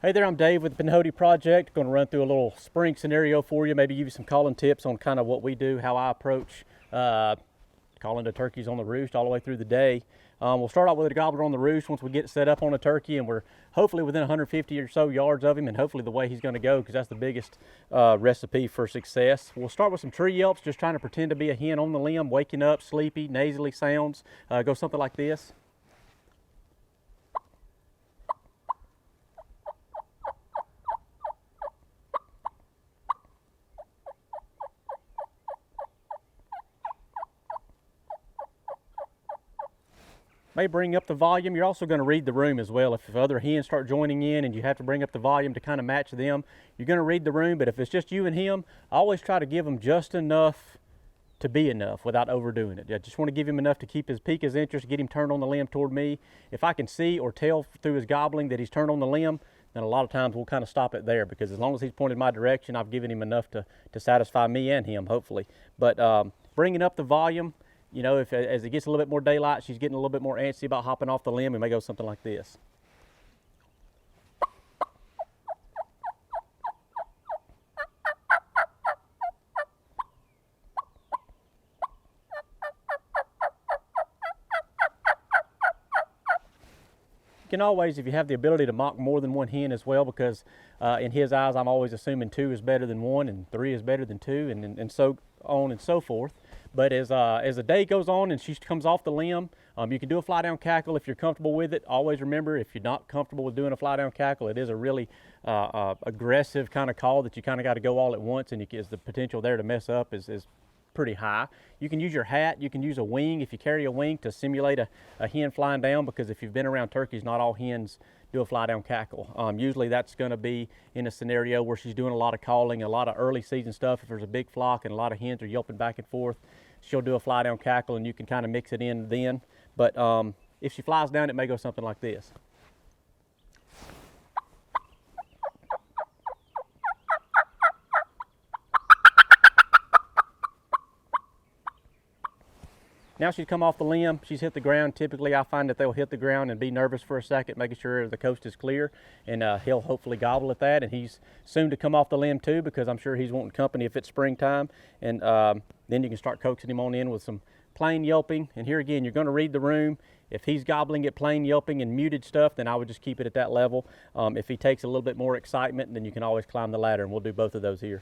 Hey there, I'm Dave with the Pinhoti Project. Going to run through a little spring scenario for you, maybe give you some calling tips on kind of what we do, how I approach calling the turkeys on the roost all the way through the day. We'll start out with a gobbler on the roost once we get set up on a turkey and we're hopefully within 150 or so yards of him and hopefully the way he's going to go, because that's the biggest recipe for success. We'll start with some tree yelps, just trying to pretend to be a hen on the limb, waking up, sleepy, nasally sounds. Go something like this. May bring up the volume. You're also going to read the room as well. If other hens start joining in and you have to bring up the volume to kind of match them, you're going to read the room. But if it's just you and him, I always try to give him just enough to be enough without overdoing it. I just want to give him enough to pique his interest, get him turned on the limb toward me. If I can see or tell through his gobbling that he's turned on the limb, then a lot of times we'll kind of stop it there, because as long as he's pointed my direction, I've given him enough to satisfy me and him, hopefully. But bringing up the volume, you know, as it gets a little bit more daylight, she's getting a little bit more antsy about hopping off the limb, and may go something like this. You can always, if you have the ability to mock more than one hen as well, because in his eyes, I'm always assuming 2 is better than 1 and 3 is better than 2, and so on and so forth. But as the day goes on and she comes off the limb, you can do a fly down cackle if you're comfortable with it. Always remember, if you're not comfortable with doing a fly down cackle, it is a really aggressive kind of call that you kind of got to go all at once, and the potential there to mess up is pretty high. You can use your hat, you can use a wing if you carry a wing to simulate a hen flying down, because if you've been around turkeys, not all hens do a fly down cackle. Usually that's going to be in a scenario where she's doing a lot of calling, a lot of early season stuff. If there's a big flock and a lot of hens are yelping back and forth, she'll do a fly down cackle and you can kind of mix it in then. But if she flies down, it may go something like this. Now she's come off the limb, she's hit the ground. Typically I find that they'll hit the ground and be nervous for a second, making sure the coast is clear, and he'll hopefully gobble at that, and he's soon to come off the limb too, because I'm sure he's wanting company if it's springtime. And then you can start coaxing him on in with some plain yelping. And here again, you're going to read the room. If he's gobbling at plain yelping and muted stuff, then I would just keep it at that level. If he takes a little bit more excitement, then you can always climb the ladder, and we'll do both of those here.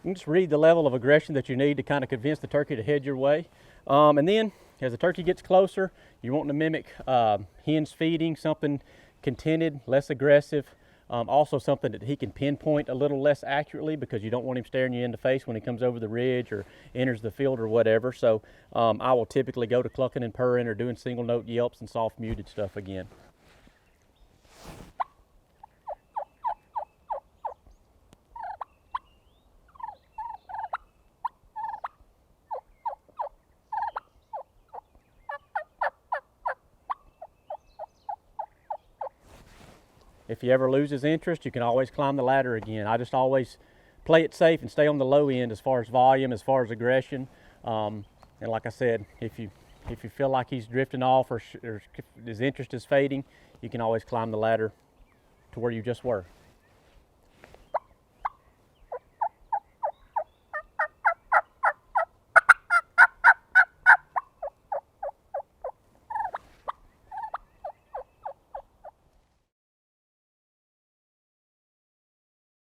You just read the level of aggression that you need to kind of convince the turkey to head your way. And then as the turkey gets closer, you want to mimic hens feeding, something contented, less aggressive. Also something that he can pinpoint a little less accurately, because you don't want him staring you in the face when he comes over the ridge or enters the field or whatever. So I will typically go to clucking and purring or doing single note yelps and soft muted stuff again. If he ever loses interest, you can always climb the ladder again. I just always play it safe and stay on the low end as far as volume, as far as aggression. And like I said, if you feel like he's drifting off or his interest is fading, you can always climb the ladder to where you just were.